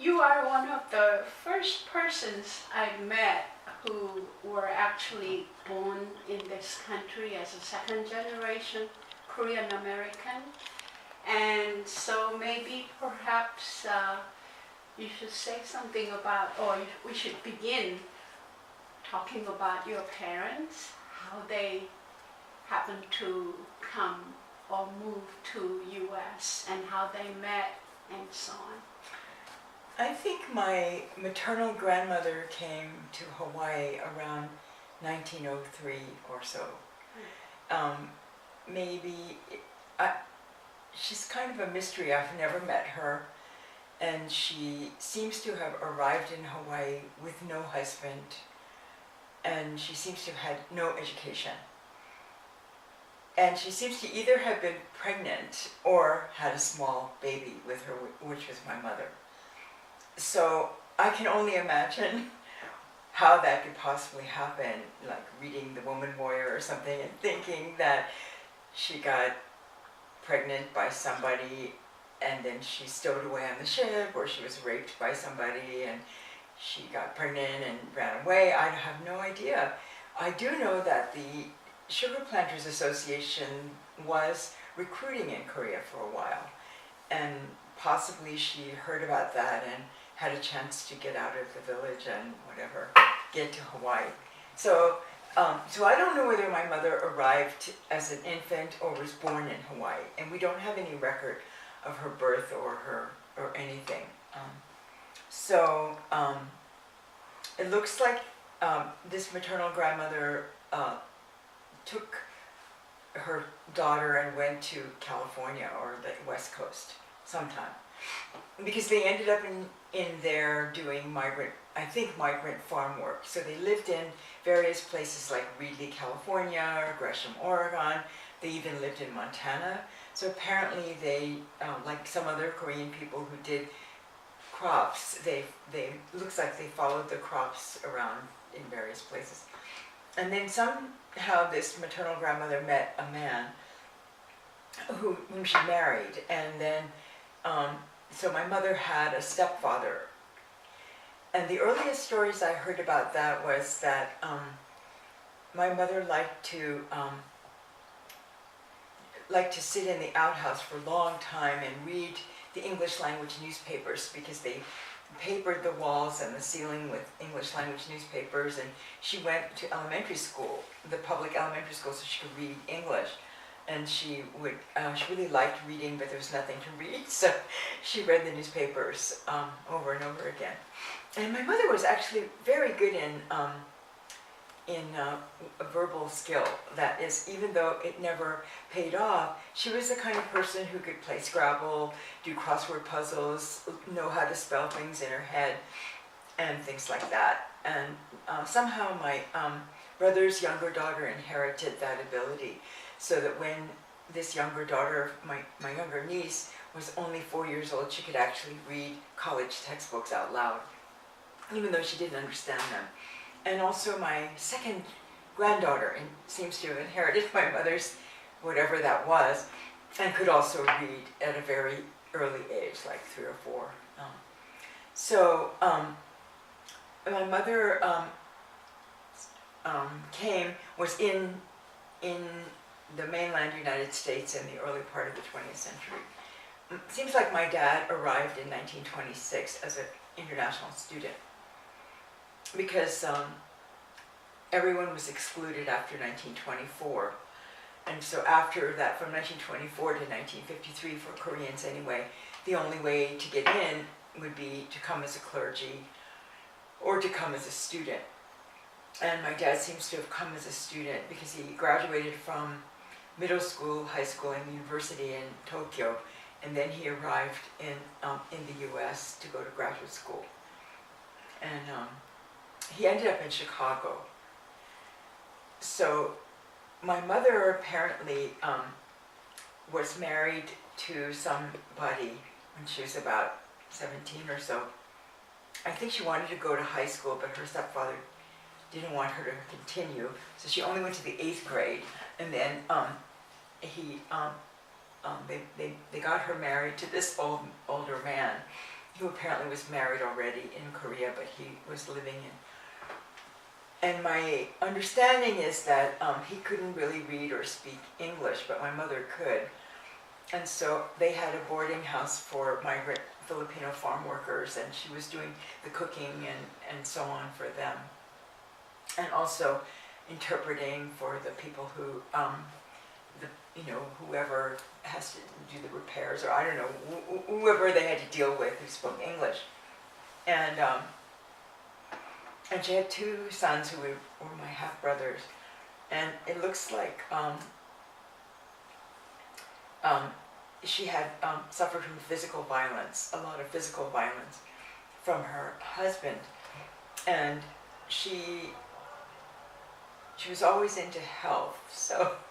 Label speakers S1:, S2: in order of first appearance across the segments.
S1: you are one of the first persons I met who were actually born in this country as a second generation Korean American. And so maybe perhaps you should say something about, or we should begin talking about your parents, how they happened to come or move to US and how they met and so on.
S2: I think my maternal grandmother came to Hawaii around 1903 or so. She's kind of a mystery. I've never met her, and she seems to have arrived in Hawaii with no husband, and she seems to have had no education. And she seems to either have been pregnant or had a small baby with her, which was my mother. So I can only imagine how that could possibly happen, like reading The Woman Warrior or something and thinking that she got pregnant by somebody and then she stowed away on the ship, or she was raped by somebody and she got pregnant and ran away. I have no idea. I do know that the Sugar Planters Association was recruiting in Korea for a while, and possibly she heard about that and had a chance to get out of the village and whatever, get to Hawaii. So I don't know whether my mother arrived as an infant or was born in Hawaii, and we don't have any record of her birth or anything. It looks like this maternal grandmother took her daughter and went to California or the West Coast sometime, because they ended up in there doing migrant farm work. So they lived in various places like Reedley, California, or Gresham, Oregon. They even lived in Montana. So apparently they, like some other Korean people who did crops, they looks like they followed the crops around in various places. And then somehow this maternal grandmother met a man whom she married, and then so my mother had a stepfather. And the earliest stories I heard about that was that my mother liked to sit in the outhouse for a long time and read the English language newspapers, because they papered the walls and the ceiling with English language newspapers, and she went to elementary school, the public elementary school, so she could read English. And she really liked reading, but there was nothing to read, so she read the newspapers over and over again. And my mother was actually very good in verbal skill. That is, even though it never paid off, she was the kind of person who could play Scrabble, do crossword puzzles, know how to spell things in her head, and things like that. And somehow my brother's younger daughter inherited that ability, so that when this younger daughter, my younger niece, was only 4 years old, she could actually read college textbooks out loud, even though she didn't understand them. And also my second granddaughter seems to have inherited my mother's whatever that was, and could also read at a very early age, like 3 or 4. My mother was in the mainland United States in the early part of the 20th century. It seems like my dad arrived in 1926 as an international student, because everyone was excluded after 1924. And so after that, from 1924 to 1953, for Koreans anyway, the only way to get in would be to come as a clergy or to come as a student. And my dad seems to have come as a student because he graduated from middle school, high school, and university in Tokyo, and then he arrived in the US to go to graduate school. And he ended up in Chicago. So my mother apparently was married to somebody when she was about 17 or so. I think she wanted to go to high school, but her stepfather didn't want her to continue, so she only went to the 8th grade, and then they got her married to this older man who apparently was married already in Korea, but he was living in. And my understanding is that he couldn't really read or speak English, but my mother could. And so they had a boarding house for migrant Filipino farm workers, and she was doing the cooking and so on for them. And also interpreting for the people who, whoever has to do the repairs, or I don't know, whoever they had to deal with who spoke English. And she had two sons who were my half-brothers. And it looks like she had suffered from physical violence, a lot of physical violence from her husband. And she was always into health.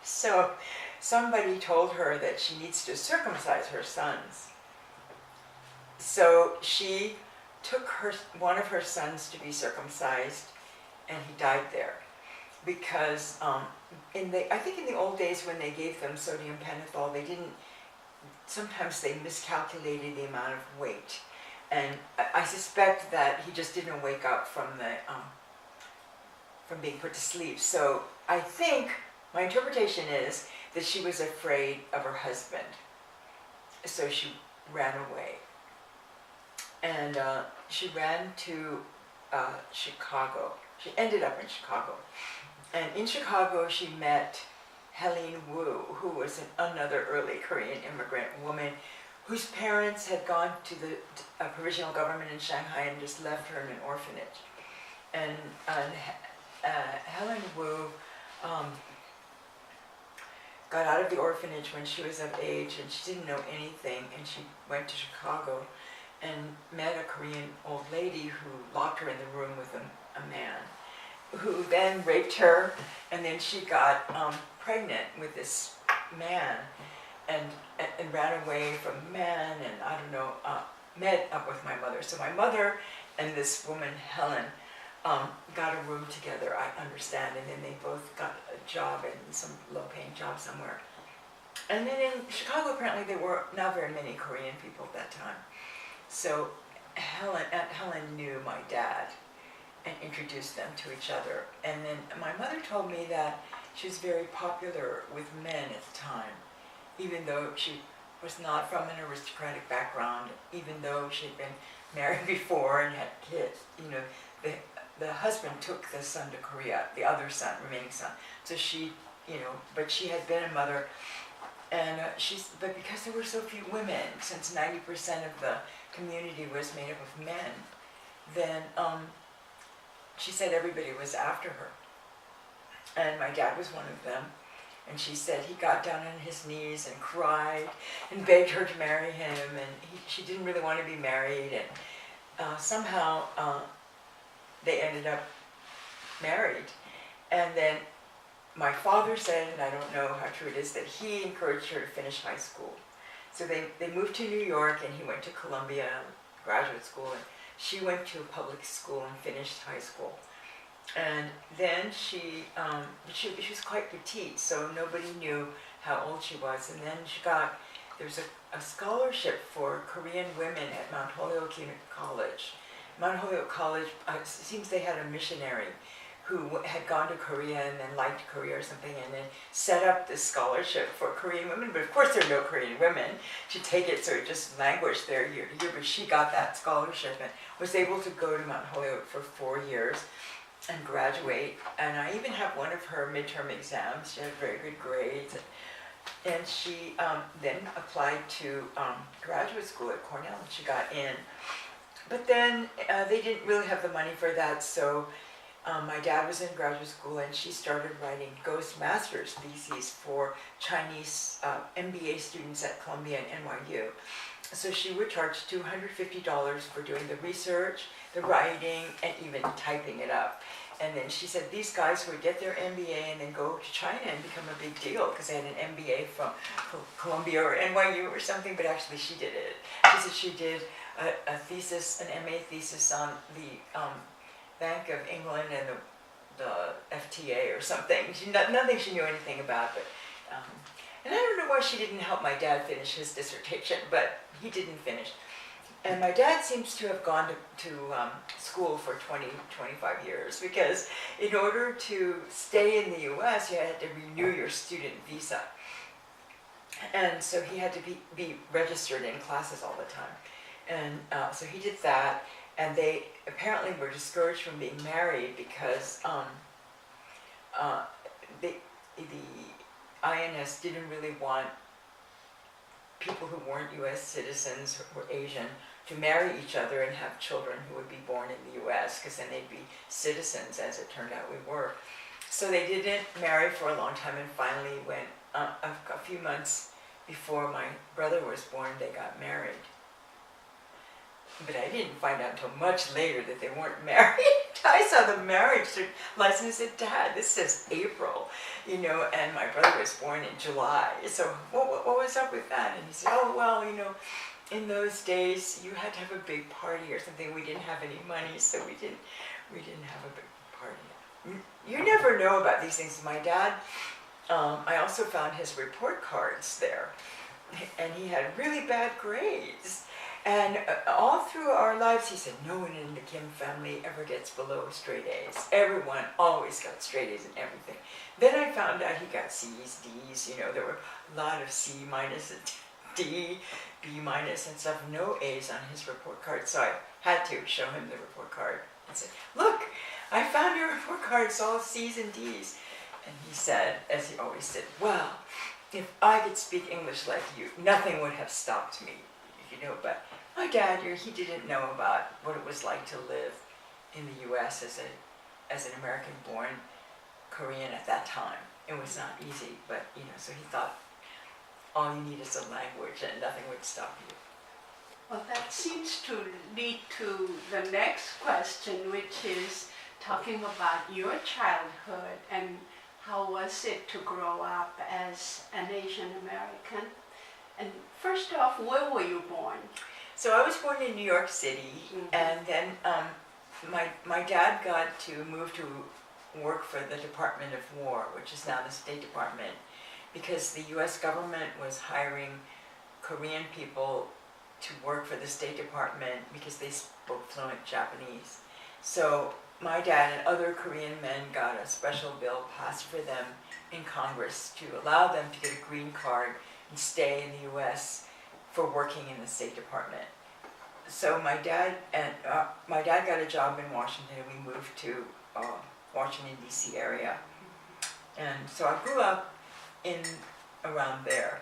S2: So somebody told her that she needs to circumcise her sons. So she took one of her sons to be circumcised, and he died there. Because I think in the old days when they gave them sodium pentothal, sometimes they miscalculated the amount of weight. And I suspect that he just didn't wake up from being put to sleep. So I think my interpretation is that she was afraid of her husband. So she ran away. And she ran to Chicago. She ended up in Chicago. And in Chicago, she met Elaine Wu, who was another early Korean immigrant woman whose parents had gone to the provisional government in Shanghai and just left her in an orphanage. And Elaine Wu got out of the orphanage when she was of age, and she didn't know anything, and she went to Chicago and met a Korean old lady who locked her in the room with a man, who then raped her, and then she got pregnant with this man, and ran away from the man, and I don't know, met up with my mother. So my mother and this woman, Helen, got a room together, I understand, and then they both got a job in some low-paying job somewhere. And then in Chicago, apparently there were not very many Korean people at that time. So Aunt Helen knew my dad and introduced them to each other. And then my mother told me that she was very popular with men at the time, even though she was not from an aristocratic background, even though she had been married before and had kids. The husband took the son to Korea, the other son, remaining son. So she, but she had been a mother. And but because there were so few women, since 90% of the community was made up of men, then she said everybody was after her. And my dad was one of them. And she said he got down on his knees and cried and begged her to marry him. And she didn't really want to be married. And somehow they ended up married. And then my father said, and I don't know how true it is, that he encouraged her to finish high school. So they moved to New York, and he went to Columbia graduate school, and she went to a public school and finished high school. And then she was quite petite, so nobody knew how old she was. And then there was a scholarship for Korean women at Mount Holyoke College. Mount Holyoke College, it seems they had a missionary who had gone to Korea and then liked Korea or something, and then set up this scholarship for Korean women. But of course there are no Korean women to take it, so it just languished there year to year. But she got that scholarship and was able to go to Mount Holyoke for 4 years and graduate. And I even have one of her midterm exams. She had very good grades. And she then applied to graduate school at Cornell, and she got in. But then they didn't really have the money for that, so my dad was in graduate school, and she started writing ghost master's theses for Chinese MBA students at Columbia and NYU. So she would charge $250 for doing the research, the writing, and even typing it up. And then she said these guys would get their MBA and then go to China and become a big deal because they had an MBA from Columbia or NYU or something, but actually she did it. She said she did a thesis, an MA thesis on the Bank of England and the FTA or something. Nothing she knew anything about, but and I don't know why she didn't help my dad finish his dissertation, but he didn't finish. And my dad seems to have gone to school for 20, 25 years, because in order to stay in the US, you had to renew your student visa. And so he had to be registered in classes all the time. And so he did that, and they apparently were discouraged from being married because the INS didn't really want people who weren't US citizens or Asian to marry each other and have children who would be born in the US, because then they'd be citizens, as it turned out we were. So they didn't marry for a long time, and finally when a few months before my brother was born, they got married. But I didn't find out until much later that they weren't married. I saw the marriage license and said, Dad, this says April, and my brother was born in July. So what was up with that? And he said, oh, well, in those days you had to have a big party or something. We didn't have any money, so we didn't have a big party. You never know about these things. My dad, I also found his report cards there, and he had really bad grades. And all through our lives, he said, no one in the Kim family ever gets below straight A's. Everyone always got straight A's in everything. Then I found out he got C's, D's, there were a lot of C minus and D, B minus and stuff, no A's on his report card. So I had to show him the report card and say, look, I found your report card, it's all C's and D's. And he said, as he always said, well, if I could speak English like you, nothing would have stopped me. But my dad, he didn't know about what it was like to live in the U.S. as an American-born Korean at that time. It was not easy, but so he thought all you need is a language and nothing would stop you.
S1: Well, that seems to lead to the next question, which is talking about your childhood and how was it to grow up as an Asian American. And first off, where were you born?
S2: So I was born in New York City, and then my dad got to move to work for the Department of War, which is now the State Department, because the U.S. government was hiring Korean people to work for the State Department because they spoke fluent Japanese. So my dad and other Korean men got a special bill passed for them in Congress to allow them to get a green card and stay in the U.S. for working in the State Department. So my dad got a job in Washington, and we moved to Washington D.C. area, and so I grew up around there.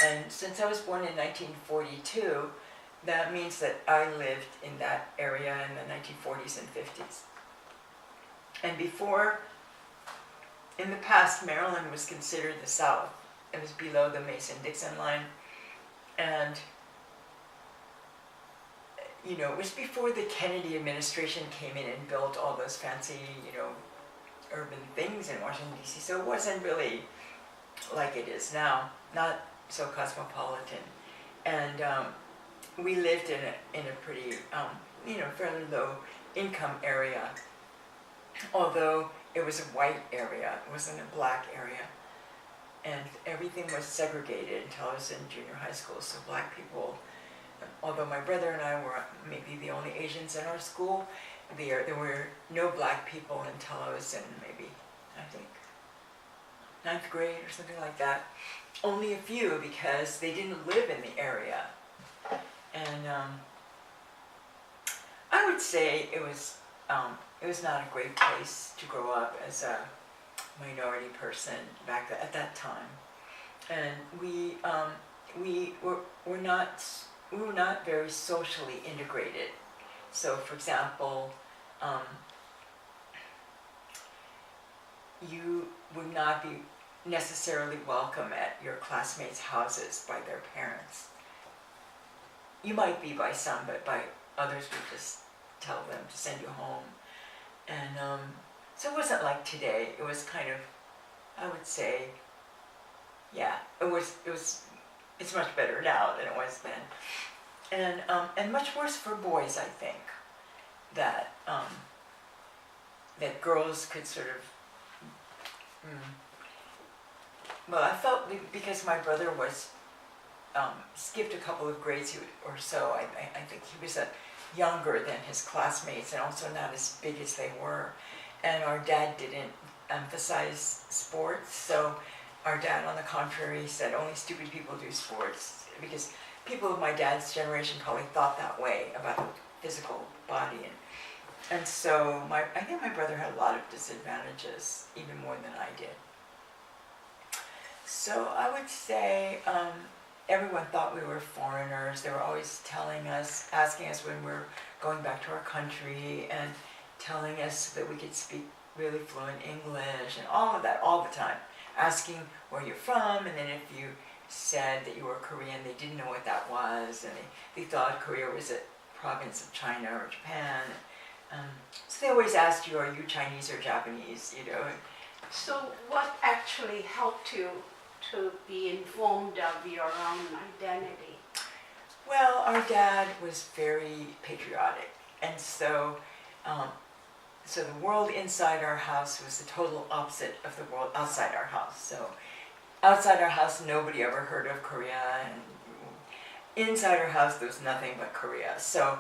S2: And since I was born in 1942, that means that I lived in that area in the 1940s and 50s. And in the past, Maryland was considered the South. It was below the Mason-Dixon line, and it was before the Kennedy administration came in and built all those fancy, urban things in Washington D.C. So it wasn't really like it is now, not so cosmopolitan, and we lived in a pretty, fairly low income area, although it was a white area, it wasn't a black area. And everything was segregated until I was in junior high school. So black people, although my brother and I were maybe the only Asians in our school, there were no black people until I was in maybe, I think, 9th grade or something like that. Only a few, because they didn't live in the area. And I would say it was not a great place to grow up as a minority person at that time, and we were not very socially integrated. So, for example, you would not be necessarily welcome at your classmates' houses by their parents. You might be by some, but by others would just tell them to send you home, and so it wasn't like today. It was kind of, I would say, yeah, it's much better now than it was then. And much worse for boys, I think, that girls could sort of, well, I felt because my brother was skipped a couple of grades or so. I think he was younger than his classmates and also not as big as they were. And our dad didn't emphasize sports, so our dad, on the contrary, said only stupid people do sports, because people of my dad's generation probably thought that way about the physical body. And so I think my brother had a lot of disadvantages, even more than I did. So I would say everyone thought we were foreigners. They were always telling us, asking us when we're going back to our country, and telling us that we could speak really fluent English and all of that all the time. Asking where you're from, and then if you said that you were Korean, they didn't know what that was, and they thought Korea was a province of China or Japan. So they always asked you, are you Chinese or Japanese, you know?
S1: So what actually helped you to be informed of your own identity?
S2: Well, our dad was very patriotic, and so so the world inside our house was the total opposite of the world outside our house. So outside our house, nobody ever heard of Korea, and inside our house, there was nothing but Korea. So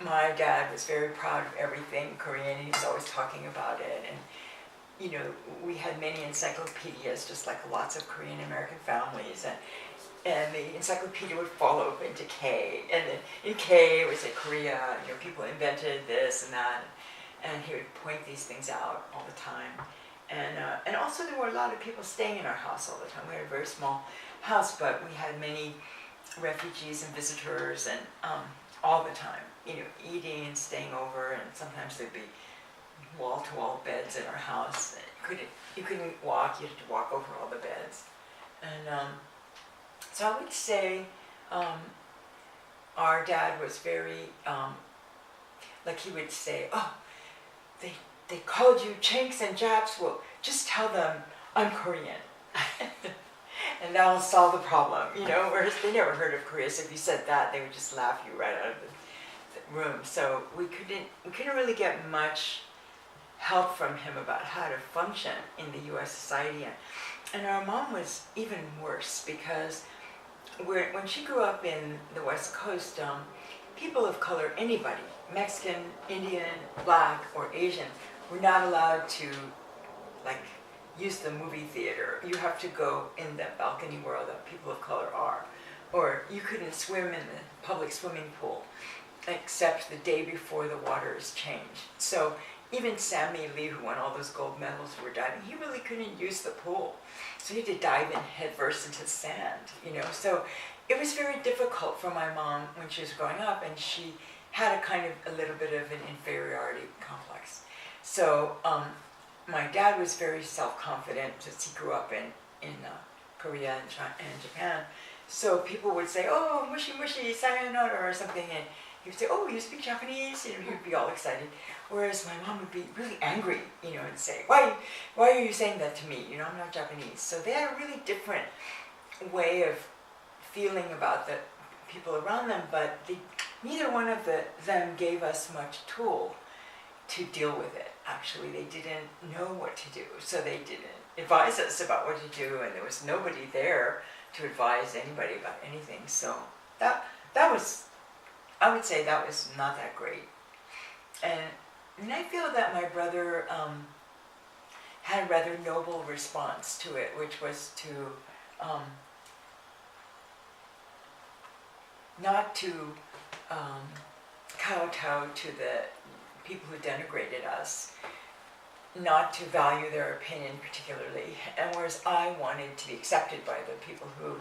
S2: my dad was very proud of everything Korean, and he was always talking about it. And you know, we had many encyclopedias, just like lots of Korean American families, and the encyclopedia would fall open into K, and then in K it would say Korea, you know, people invented this and that, and he would point these things out all the time. And also there were a lot of people staying in our house all the time. We had a very small house, but we had many refugees and visitors, and all the time, you know, eating and staying over, and sometimes there'd be wall-to-wall beds in our house. You couldn't walk, you had to walk over all the beds. And so I would say our dad was very, like he would say, oh, they called you Chinks and Japs, well, just tell them I'm Korean. And that'll solve the problem, you know, whereas they never heard of Korea, so if you said that, they would just laugh you right out of the room. So we couldn't really get much help from him about how to function in the U.S. society. And our mom was even worse, because when she grew up in the West Coast, people of color, anybody, Mexican, Indian, Black, or Asian, were not allowed to like use the movie theater. You have to go in the balcony where all the people of color are. Or you couldn't swim in the public swimming pool except the day before the water is changed. So even Sammy Lee, who won all those gold medals for diving, he really couldn't use the pool. So he had to dive in headfirst into sand, you know. So it was very difficult for my mom when she was growing up, and she had a little bit of an inferiority complex. So my dad was very self-confident since he grew up in Korea and China and Japan. So people would say, oh, mushy mushy, sayonara, or something, and he would say, oh, you speak Japanese? You know, he would be all excited. Whereas my mom would be really angry, you know, and say, why are you saying that to me? You know, I'm not Japanese. So they had a really different way of feeling about the people around them, but neither one of them gave us much tool to deal with it. Actually, they didn't know what to do, so they didn't advise us about what to do, and there was nobody there to advise anybody about anything. So that was, I would say that was not that great. And I feel that my brother had a rather noble response to it, which was to not to kowtow to the people who denigrated us, not to value their opinion particularly, and whereas I wanted to be accepted by the people who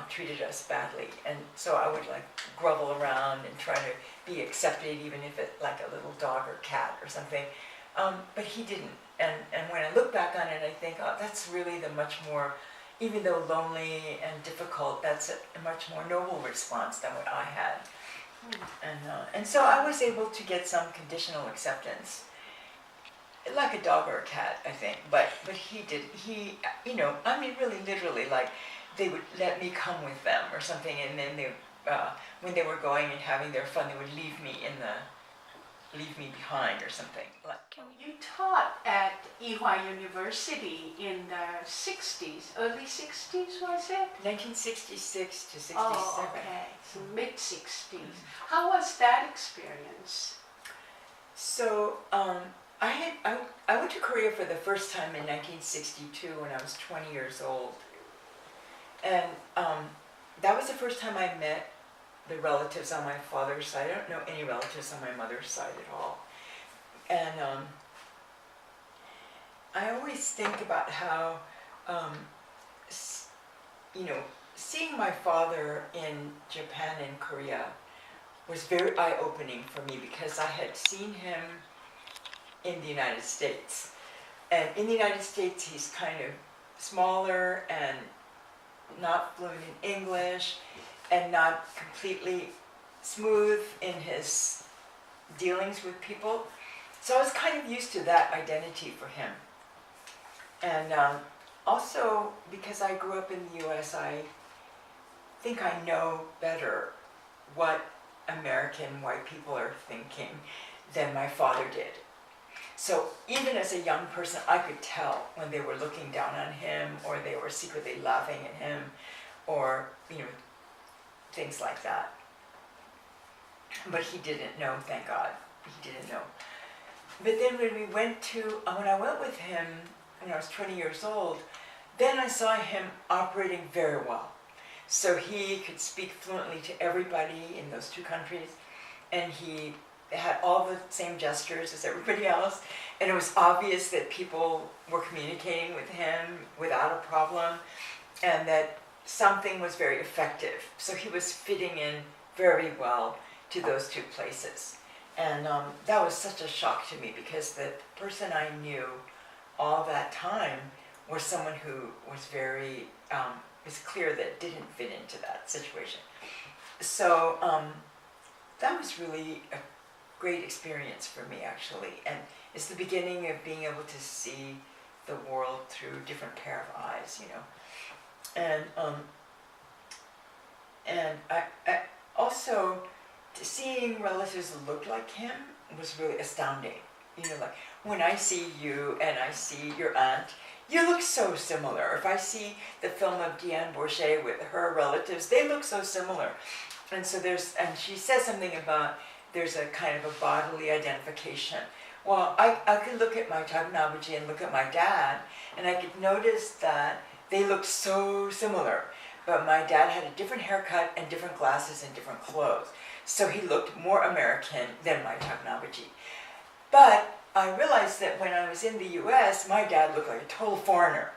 S2: treated us badly, and so I would like grovel around and try to be accepted, even if it's like a little dog or cat or something. But he didn't, and when I look back on it, I think, oh, that's really the much more, even though lonely and difficult, that's a much more noble response than what I had. And so I was able to get some conditional acceptance, like a dog or a cat, I think. But he, you know, I mean, really literally, like, they would let me come with them or something, and then they, when they were going and having their fun, they would leave me leave me behind or something.
S1: You taught at Ewha University in the 60s, early 60s, was it?
S2: 1966 to 67.
S1: Oh, okay, so mid-60s. How was that experience?
S2: So I went to Korea for the first time in 1962 when I was 20 years old. And that was the first time I met the relatives on my father's side. I don't know any relatives on my mother's side at all. And I always think about how, seeing my father in Japan and Korea was very eye-opening for me because I had seen him in the United States. And in the United States, he's kind of smaller and not fluent in English and not completely smooth in his dealings with people. So I was kind of used to that identity for him. And also, because I grew up in the US, I think I know better what American white people are thinking than my father did. So even as a young person, I could tell when they were looking down on him or they were secretly laughing at him or, things like that. But he didn't know, thank God. He didn't know. But then when I went with him when I was 20 years old, then I saw him operating very well. So he could speak fluently to everybody in those two countries, and he had all the same gestures as everybody else, and it was obvious that people were communicating with him without a problem, and that something was very effective. So he was fitting in very well to those two places. And that was such a shock to me because the person I knew all that time was someone who was very, it's clear that didn't fit into that situation. So that was really a great experience for me, actually. And it's the beginning of being able to see the world through a different pair of eyes, And I also, seeing relatives that looked like him was really astounding. Like when I see you and I see your aunt, you look so similar. If I see the film of Diane Bourget with her relatives, they look so similar. And so and she says something about there's a kind of a bodily identification. Well, I could look at my Tagnabuji and look at my dad, and I could notice that they looked so similar. But my dad had a different haircut and different glasses and different clothes. So he looked more American than my Tagnabuji. But I realized that when I was in the US, my dad looked like a total foreigner.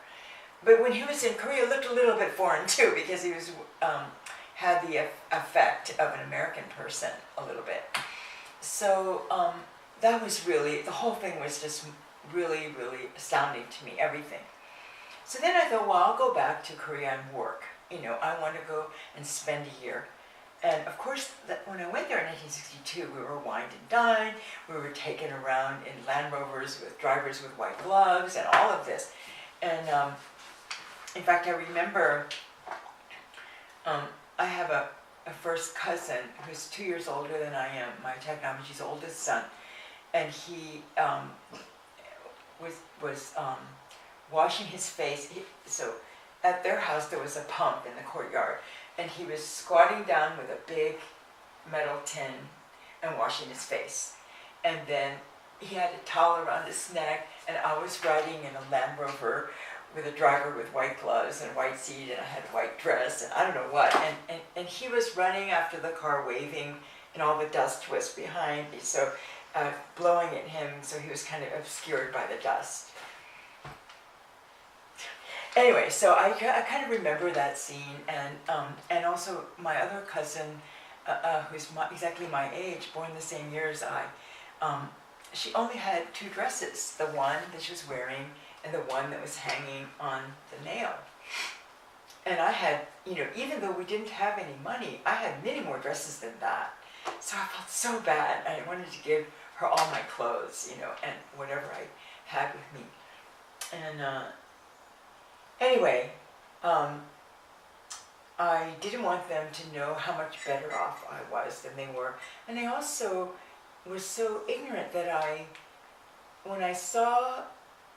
S2: But when he was in Korea, he looked a little bit foreign too, because he was had the effect of an American person a little bit. So that was really, the whole thing was just really, really astounding to me, everything. So then I thought, well, I'll go back to Korea and work. I want to go and spend a year. And of course, when I went there in 1962, we were wined and dined. We were taken around in Land Rovers with drivers with white gloves and all of this. And in fact, I remember I have a first cousin who's 2 years older than I am, my Tagnabuji's oldest son. And he was washing his face. So at their house, there was a pump in the courtyard. And he was squatting down with a big metal tin and washing his face. And then he had a towel around his neck, and I was riding in a Land Rover with a driver with white gloves and white seat, and I had a white dress, and I don't know what. And he was running after the car, waving, and all the dust was behind me, so blowing at him, so he was kind of obscured by the dust. Anyway, so I kind of remember that scene, and also my other cousin, who's exactly my age, born the same year as I, she only had two dresses, the one that she was wearing and the one that was hanging on the nail. And I had, even though we didn't have any money, I had many more dresses than that. So I felt so bad. I wanted to give her all my clothes, and whatever I had with me. And anyway, I didn't want them to know how much better off I was than they were. And they also was so ignorant that when I saw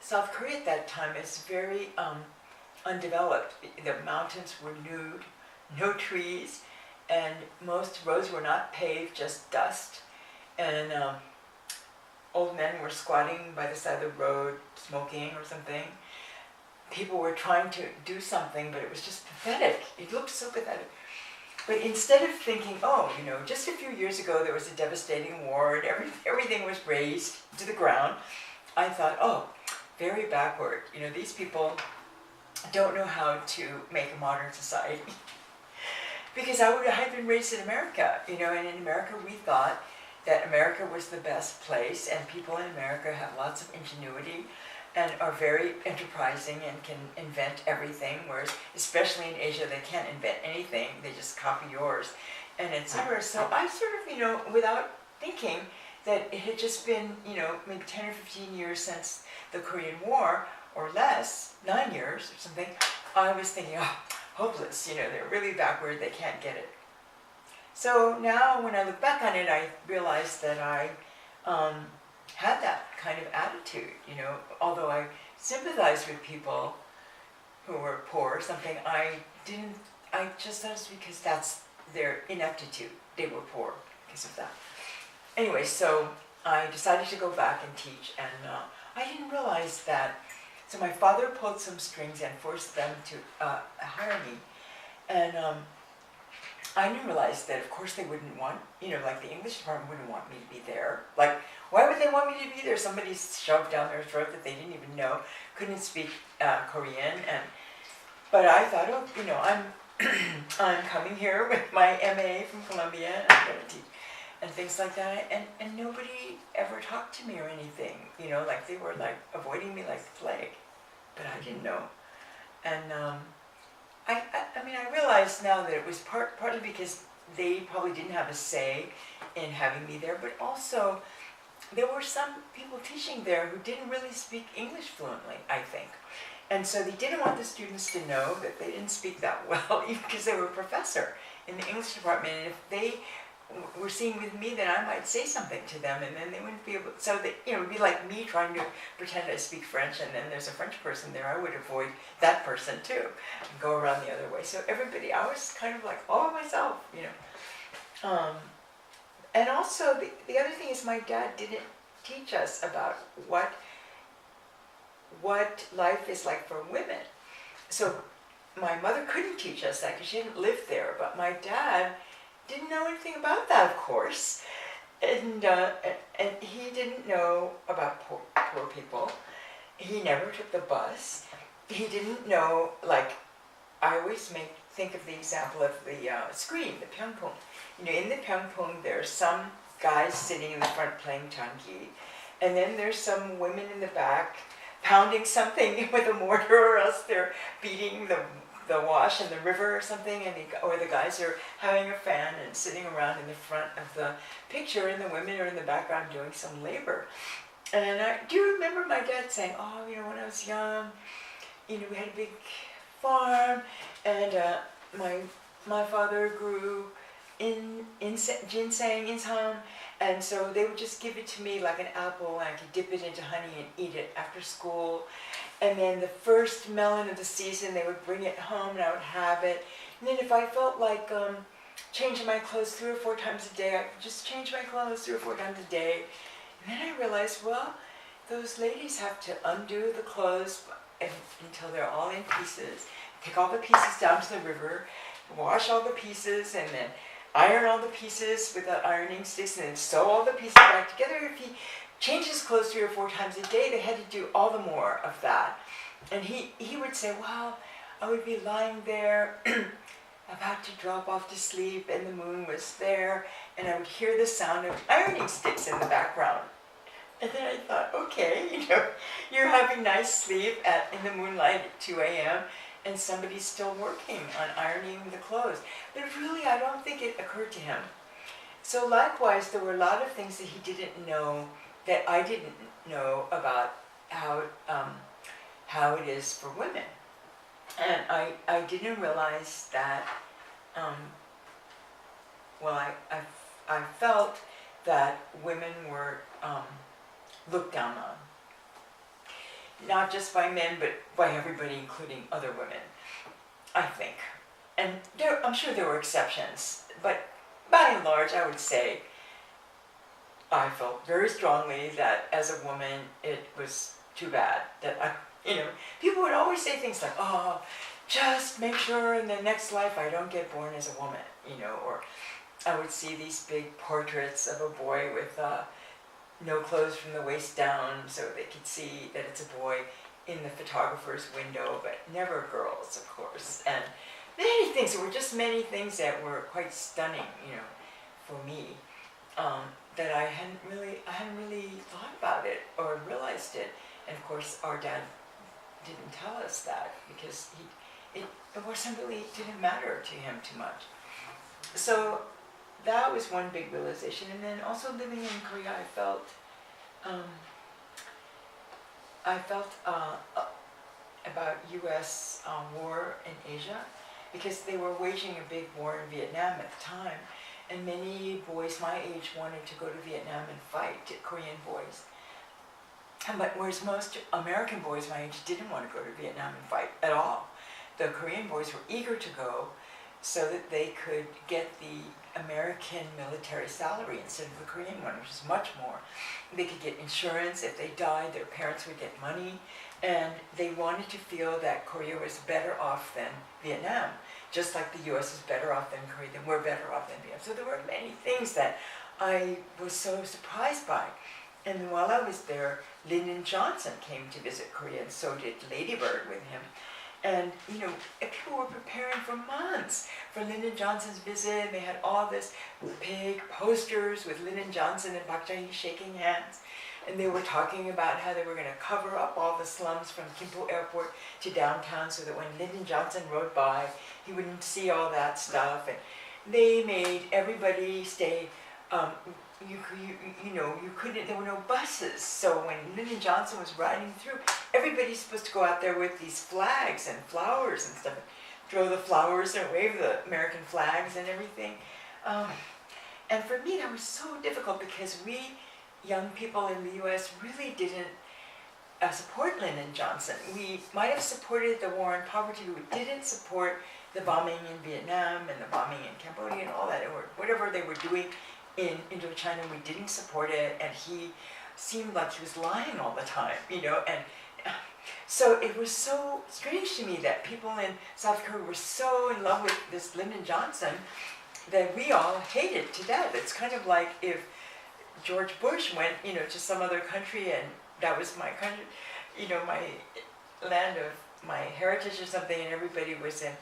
S2: South Korea at that time, it's very undeveloped. The mountains were nude, no trees, and most roads were not paved, just dust. And old men were squatting by the side of the road, smoking or something. People were trying to do something, but it was just pathetic. It looked so pathetic. But instead of thinking, oh, just a few years ago there was a devastating war and everything was razed to the ground, I thought, oh, very backward. These people don't know how to make a modern society. Because I had been raised in America, and in America we thought that America was the best place, and people in America have lots of ingenuity and are very enterprising and can invent everything, whereas especially in Asia they can't invent anything, they just copy yours, and etc. So I sort of, without thinking that it had just been, maybe 10 or 15 years since the Korean War, or less, 9 years or something, I was thinking, oh, hopeless, they're really backward, they can't get it. So now when I look back on it, I realized that I had that kind of attitude, although I sympathized with people who were poor or something, I just thought it was because that's their ineptitude. They were poor because of that. Anyway, so I decided to go back and teach, and I didn't realize that. So my father pulled some strings and forced them to hire me, and I didn't realize that, of course, they wouldn't want, like the English department wouldn't want me to be there. Like, why would they want me to be there? Somebody shoved down their throat that they didn't even know, couldn't speak Korean, but I thought, oh, I'm coming here with my MA from Columbia, and I'm going to teach, and things like that, and nobody ever talked to me or anything, like they were like avoiding me like the plague, but I didn't know, and I realize now that it was partly because they probably didn't have a say in having me there, but also there were some people teaching there who didn't really speak English fluently, I think. And so they didn't want the students to know that they didn't speak that well, even because they were a professor in the English department. And if they were seeing with me, then I might say something to them, and then they wouldn't be able. So that it would be like me trying to pretend I speak French, and then there's a French person there. I would avoid that person too, and go around the other way. So everybody, I was kind of like all by myself, And also the other thing is, my dad didn't teach us about what life is like for women. So my mother couldn't teach us that because she didn't live there, but my dad didn't know anything about that, of course, and he didn't know about poor people. He never took the bus. He didn't know, like, I always think of the example of the screen, the pyeongpung. In the pyeongpung, there's some guys sitting in the front playing changi, and then there's some women in the back pounding something with a mortar, or else they're beating the wash in the river or something, or the guys are having a fan and sitting around in the front of the picture, and the women are in the background doing some labor. And I do remember my dad saying, oh, when I was young, we had a big farm, and my father grew in ginseng, insam, and so they would just give it to me like an apple, and I could dip it into honey and eat it after school. And then the first melon of the season, they would bring it home and I would have it. And then if I felt like changing my clothes 3 or 4 times a day, I could just change my clothes 3 or 4 times a day. And then I realized, well, those ladies have to undo the clothes until they're all in pieces, take all the pieces down to the river, wash all the pieces, and then iron all the pieces with the ironing sticks, and then sew all the pieces back together. If he changed his clothes 3 or 4 times a day, they had to do all the more of that. And he would say, well, I would be lying there about to drop off to sleep, and the moon was there, and I would hear the sound of ironing sticks in the background. And then I thought, okay, you're having nice sleep in the moonlight at 2 a.m., and somebody's still working on ironing the clothes. But really, I don't think it occurred to him. So likewise, there were a lot of things that he didn't know that I didn't know about how it is for women. And I didn't realize that, I felt that women were looked down on. Not just by men, but by everybody, including other women, I think. And I'm sure there were exceptions, but by and large, I would say I felt very strongly that as a woman, it was too bad that people would always say things like, oh, just make sure in the next life I don't get born as a woman, or I would see these big portraits of a boy with no clothes from the waist down so they could see that it's a boy in the photographer's window, but never girls, of course. And many things, there were just many things that were quite stunning, for me, that I hadn't really thought about it or realized it. And of course, our dad didn't tell us that because it didn't matter to him too much. So that was one big realization. And then also living in Korea, I felt about U.S. War in Asia, because they were waging a big war in Vietnam at the time, and many boys my age wanted to go to Vietnam and fight, Korean boys. But whereas most American boys my age didn't want to go to Vietnam and fight at all, the Korean boys were eager to go so that they could get the American military salary instead of the Korean one, which is much more. They could get insurance. If they died, their parents would get money. And they wanted to feel that Korea was better off than Vietnam, just like the U.S. is better off than Korea, then we're better off than Vietnam. So there were many things that I was so surprised by. And while I was there, Lyndon Johnson came to visit Korea, and so did Lady Bird with him. And, people were preparing for months for Lyndon Johnson's visit. They had all this big posters with Lyndon Johnson and Park Jae-hee shaking hands. And they were talking about how they were going to cover up all the slums from Gimpo Airport to downtown so that when Lyndon Johnson rode by, he wouldn't see all that stuff. And they made everybody stay. There were no buses. So when Lyndon Johnson was riding through, everybody's supposed to go out there with these flags and flowers and stuff, and throw the flowers and wave the American flags and everything. And for me, that was so difficult because we, young people in the U.S., really didn't support Lyndon Johnson. We might have supported the war on poverty, but we didn't support the bombing in Vietnam and the bombing in Cambodia and all that, or whatever they were doing in Indochina. We didn't support it, and he seemed like he was lying all the time, and so it was so strange to me that people in South Korea were so in love with this Lyndon Johnson that we all hated to death. It's kind of like if George Bush went, to some other country and that was my country, my land of my heritage or something, and everybody was in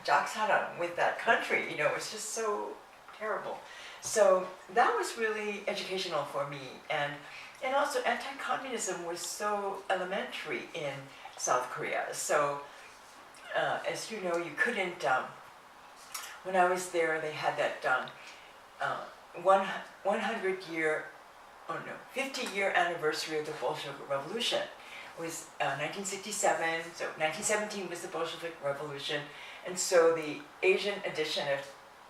S2: Jaksaran with that country, it was just so terrible. So that was really educational for me, and also anti-communism was so elementary in South Korea. So as you know, you couldn't, when I was there, they had that 50-year anniversary of the Bolshevik Revolution. It was 1967, so 1917 was the Bolshevik Revolution, and so the Asian edition of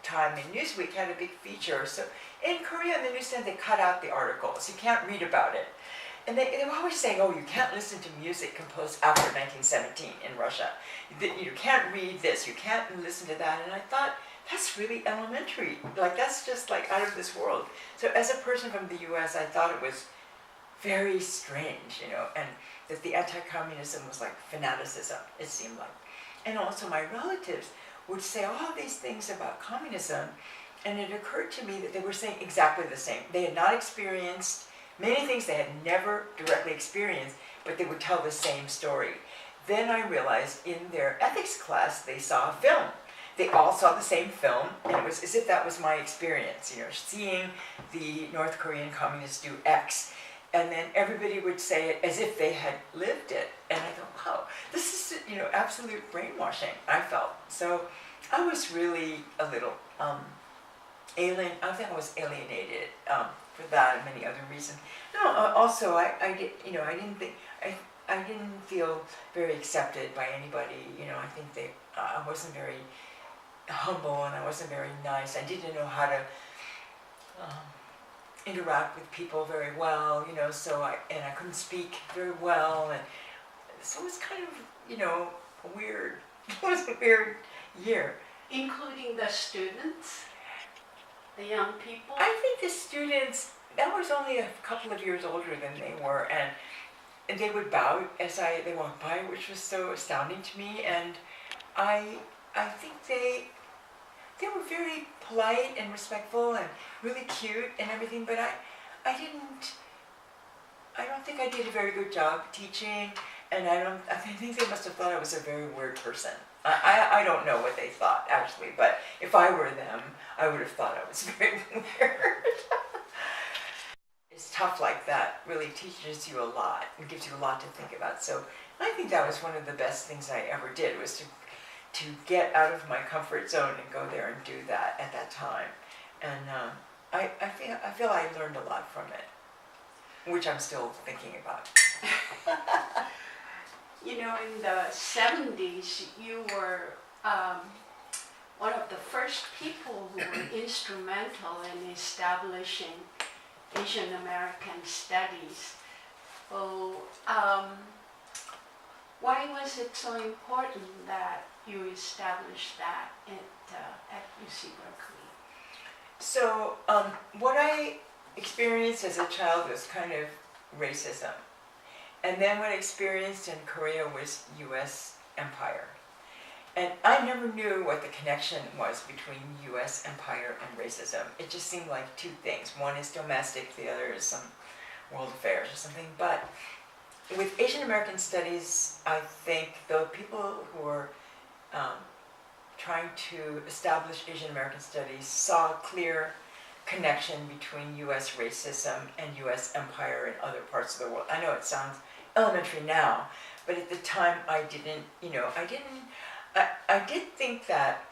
S2: Time in Newsweek had a big feature. So in Korea, in the newsstand, they cut out the articles. You can't read about it. And they were always saying, oh, you can't listen to music composed after 1917 in Russia. You can't read this, you can't listen to that. And I thought, that's really elementary. That's just out of this world. So as a person from the US, I thought it was very strange, and that the anti-communism was like fanaticism, it seemed like. And also my relatives would say all these things about communism, and it occurred to me that they were saying exactly the same. They had not experienced many things they had never directly experienced, but they would tell the same story. Then I realized in their ethics class, they saw a film. They all saw the same film, and it was as if that was my experience, seeing the North Korean communists do X. And then everybody would say it as if they had lived it. And I thought, wow, this is, absolute brainwashing, I felt. So I was really a little I think I was alienated for that and many other reasons. No, also I didn't feel very accepted by anybody. I think I wasn't very humble, and I wasn't very nice. I didn't know how to interact with people very well, so I couldn't speak very well, and so it was kind of, weird. It was a weird year.
S1: Including the students, the young people?
S2: I think the students, I was only a couple of years older than they were, and they would bow as they walked by, which was so astounding to me, and I think they were very polite and respectful and really cute and everything, but I don't think I did a very good job teaching, and I think they must have thought I was a very weird person. I don't know what they thought actually, but if I were them, I would have thought I was very weird. It's tough like that, really teaches you a lot and gives you a lot to think about. So I think that was one of the best things I ever did, was to get out of my comfort zone and go there and do that at that time. And I feel I learned a lot from it, which I'm still thinking about.
S1: In the 70s, you were one of the first people who were instrumental in establishing Asian American studies. Why was it so important that you established that at UC Berkeley?
S2: So what I experienced as a child was kind of racism. And then what I experienced in Korea was U.S. empire. And I never knew what the connection was between U.S. empire and racism. It just seemed like two things. One is domestic, the other is some world affairs or something. But with Asian American studies, I think the people who were trying to establish Asian American studies saw a clear connection between U.S. racism and U.S. empire in other parts of the world. I know it sounds elementary now, but at the time I didn't, I did think that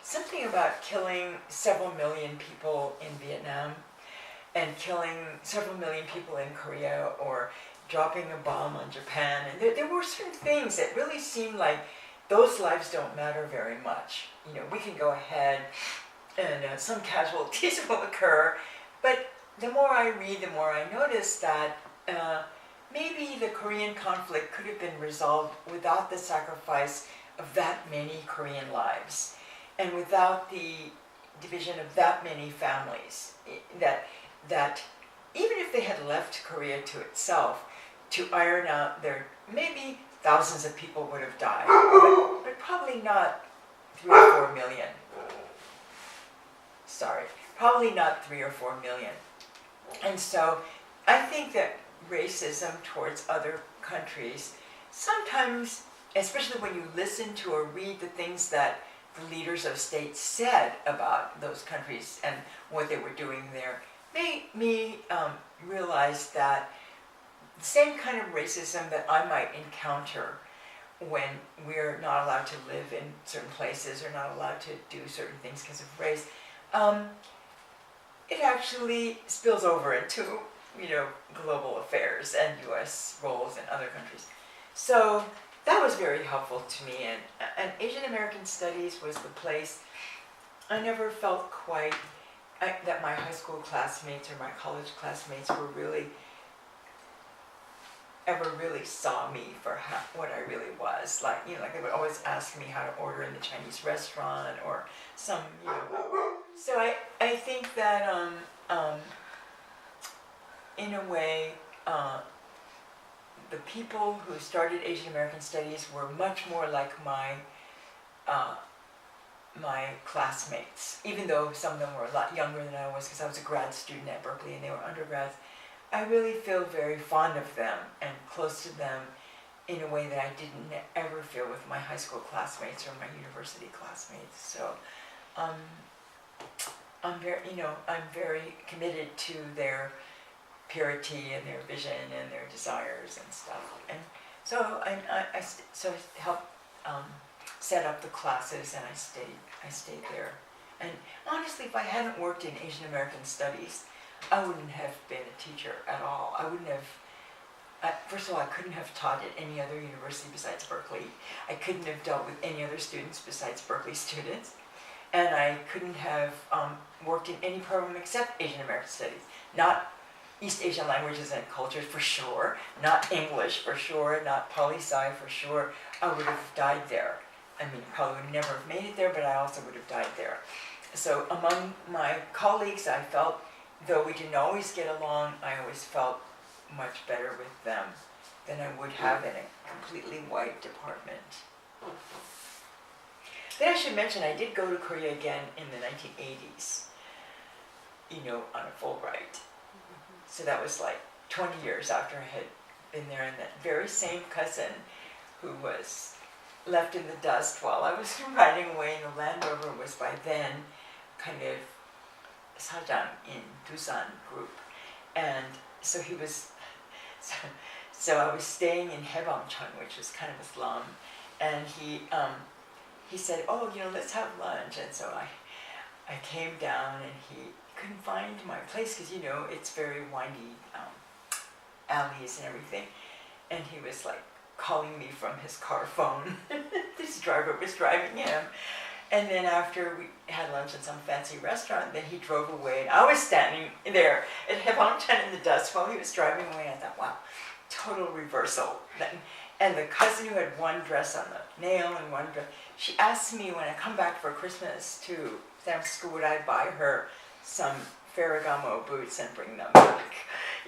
S2: something about killing several million people in Vietnam and killing several million people in Korea, or dropping a bomb on Japan, and there were certain things that really seemed like those lives don't matter very much. We can go ahead and some casualties will occur, but the more I read, the more I notice that maybe the Korean conflict could have been resolved without the sacrifice of that many Korean lives, and without the division of that many families. That even if they had left Korea to itself, to iron out their, maybe thousands of people would have died, but probably not 3 or 4 million. Sorry, probably not 3 or 4 million. And so I think that racism towards other countries, sometimes, especially when you listen to or read the things that the leaders of states said about those countries and what they were doing there, made me realize that the same kind of racism that I might encounter when we're not allowed to live in certain places or not allowed to do certain things because of race, it actually spills over into, global affairs and U.S. roles in other countries. So that was very helpful to me, and Asian American Studies was the place. I never felt quite that my high school classmates or my college classmates were ever really saw me for what I really was. Like they would always ask me how to order in the Chinese restaurant or some, So I think that in a way, the people who started Asian American Studies were much more like my classmates, even though some of them were a lot younger than I was, because I was a grad student at Berkeley and they were undergrads. I really feel very fond of them and close to them in a way that I didn't ever feel with my high school classmates or my university classmates. So I'm very committed to their purity and their vision and their desires and stuff. And so I helped set up the classes, and I stayed there. And honestly, if I hadn't worked in Asian American Studies, I wouldn't have been a teacher at all. I wouldn't have, first of all, I couldn't have taught at any other university besides Berkeley. I couldn't have dealt with any other students besides Berkeley students. and I couldn't have worked in any program except Asian American Studies, not East Asian languages and cultures for sure, not English for sure, not poli-sci for sure. I would have died there. I mean, probably would never have made it there, but I also would have died there. So among my colleagues, I felt, though we didn't always get along, I always felt much better with them than I would have in a completely white department. Then I should mention I did go to Korea again in the 1980s, on a Fulbright. So that was like 20 years after I had been there, and that very same cousin who was left in the dust while I was riding away in the Land Rover was by then kind of sajang in Busan group. And so he was, so I was staying in Haebangchon, which was kind of a slum, and he said, oh, let's have lunch. And so I came down, and he couldn't find my place because, it's very windy alleys and everything. And he was like calling me from his car phone. This driver was driving him. And then after we had lunch at some fancy restaurant, then he drove away. And I was standing there at Haebangchon in the dust while he was driving away. I thought, wow, total reversal. And the cousin who had one dress on the nail and one dress, she asked me when I come back for Christmas to San Francisco, would I buy her some Ferragamo boots and bring them back?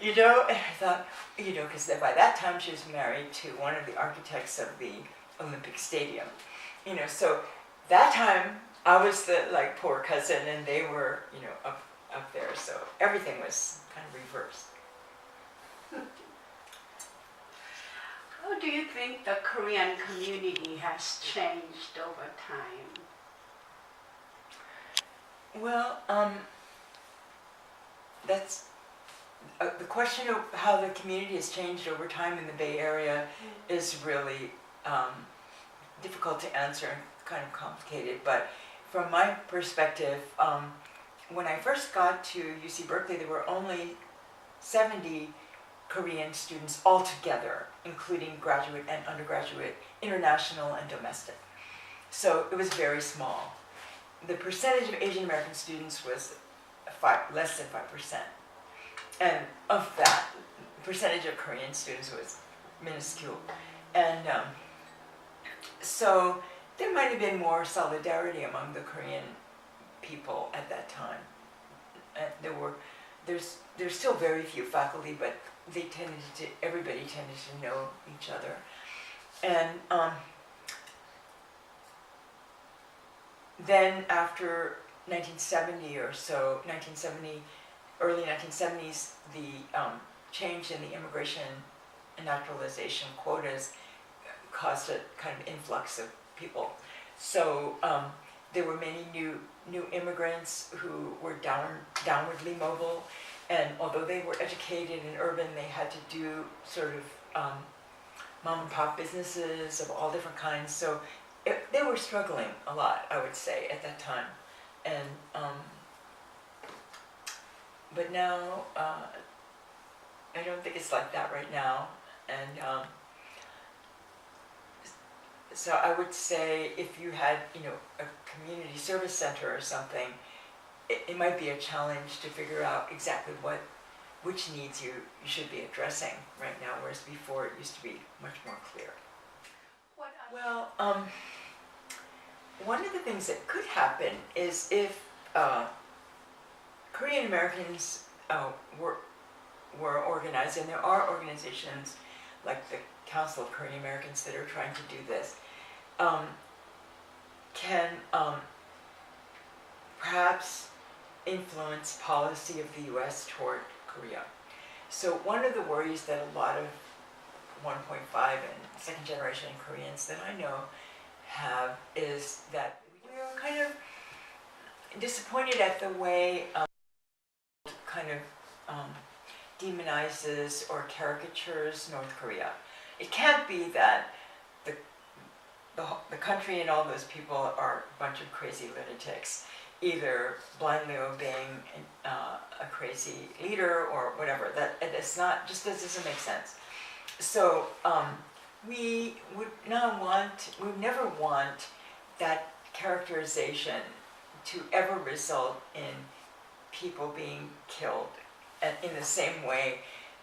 S2: And I thought, because by that time she was married to one of the architects of the Olympic Stadium. So that time I was the poor cousin, and they were, up there. So everything was kind of reversed.
S1: How do you think the Korean community has changed over time?
S2: Well, that's the question of how the community has changed over time in the Bay Area is really difficult to answer and kind of complicated. But from my perspective, when I first got to UC Berkeley, there were only 70 Korean students altogether, including graduate and undergraduate, international and domestic. So it was very small. The percentage of Asian American students was less than 5%. And of that, the percentage of Korean students was minuscule. And so there might have been more solidarity among the Korean people at that time. There's still very few faculty, but everybody tended to know each other. And then after 1970 or so, early 1970s, the change in the immigration and naturalization quotas caused a kind of influx of people. So there were many new immigrants who were downwardly mobile, and although they were educated and urban, they had to do sort of mom and pop businesses of all different kinds. So they were struggling a lot, I would say, at that time. And but now, I don't think it's like that right now. And so I would say if you had, a community service center or something, it might be a challenge to figure out exactly which needs you should be addressing right now, whereas before it used to be much more clear. Well, one of the things that could happen is if Korean Americans were organized, and there are organizations like the Council of Korean Americans that are trying to do this, can perhaps influence policy of the U.S. toward Korea. So one of the worries that a lot of 1.5 and second generation Koreans that I know have is that we're kind of disappointed at the way kind of demonizes or caricatures North Korea. It can't be that the country and all those people are a bunch of crazy lunatics, either blindly obeying a crazy leader or whatever. That it's not, just doesn't make sense. So we would never want that characterization to ever result in people being killed in the same way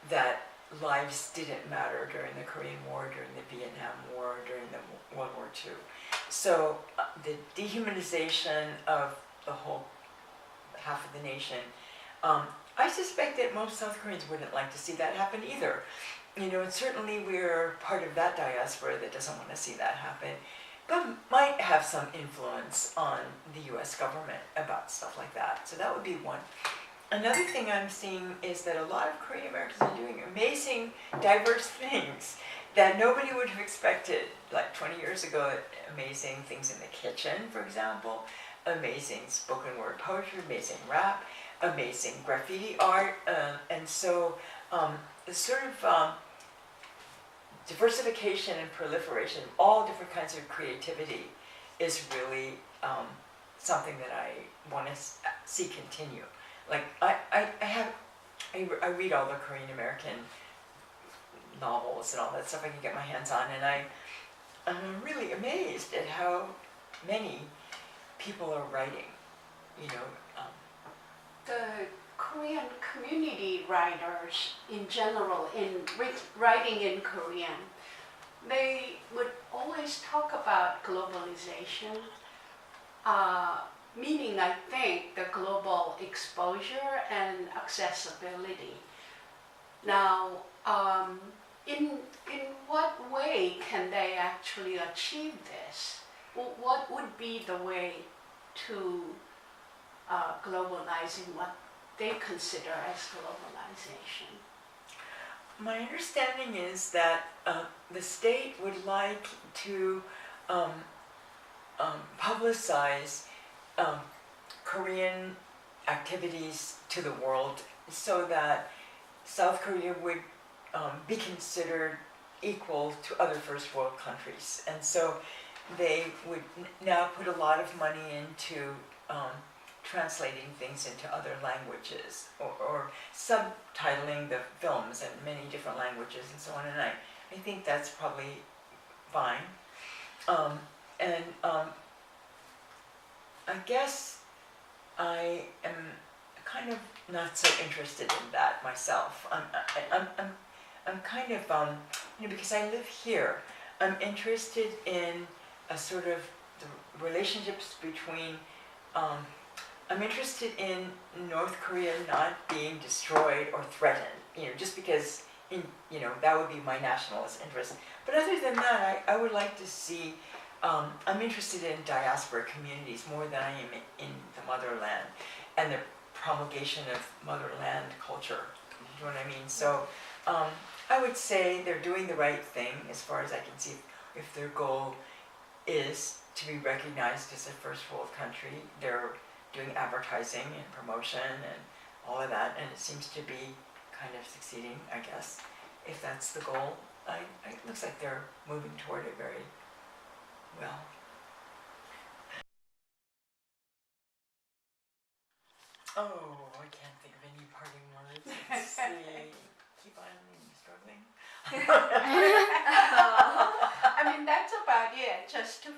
S2: that lives didn't matter during the Korean War, during the Vietnam War, during the World War II. So the dehumanization of the whole half of the nation, I suspect that most South Koreans wouldn't like to see that happen either. You know, and certainly we're part of that diaspora that doesn't want to see that happen, but might have some influence on the US government about stuff like that. So that would be one. Another thing I'm seeing is that a lot of Korean Americans are doing amazing, diverse things that nobody would have expected. Like 20 years ago, amazing things in the kitchen, for example, amazing spoken word poetry, amazing rap, amazing graffiti art, and so the sort of diversification and proliferation of all different kinds of creativity is really something that I want to see continue. Like I read all the Korean American novels and all that stuff I can get my hands on, and I'm really amazed at how many people are writing. You know,
S1: the Korean community writers in general, in writing in Korean, they would always talk about globalization, meaning, I think, the global exposure and accessibility. Now, in what way can they actually achieve this? What would be the way to globalizing what they consider as globalization?
S2: my understanding is that the state would like to publicize Korean activities to the world so that South Korea would be considered equal to other first world countries. And so they would now put a lot of money into translating things into other languages or subtitling the films in many different languages and so on. And I think that's probably fine. I guess I am kind of not so interested in that myself. I'm kind of, because I live here, I'm interested in a sort of the relationships between, I'm interested in North Korea not being destroyed or threatened, just because, that would be my nationalist interest. But other than that, I would like to see, I'm interested in diaspora communities more than I am in the motherland and the promulgation of motherland culture. You know what I mean? So I would say they're doing the right thing as far as I can see. If their goal is to be recognized as a first world country, they're doing advertising and promotion and all of that, and it seems to be kind of succeeding, I guess. If that's the goal, it looks like they're moving toward it very well. Oh, I can't think of any parting words. Let's see. Keep on struggling.
S1: I mean, that's about it. Just to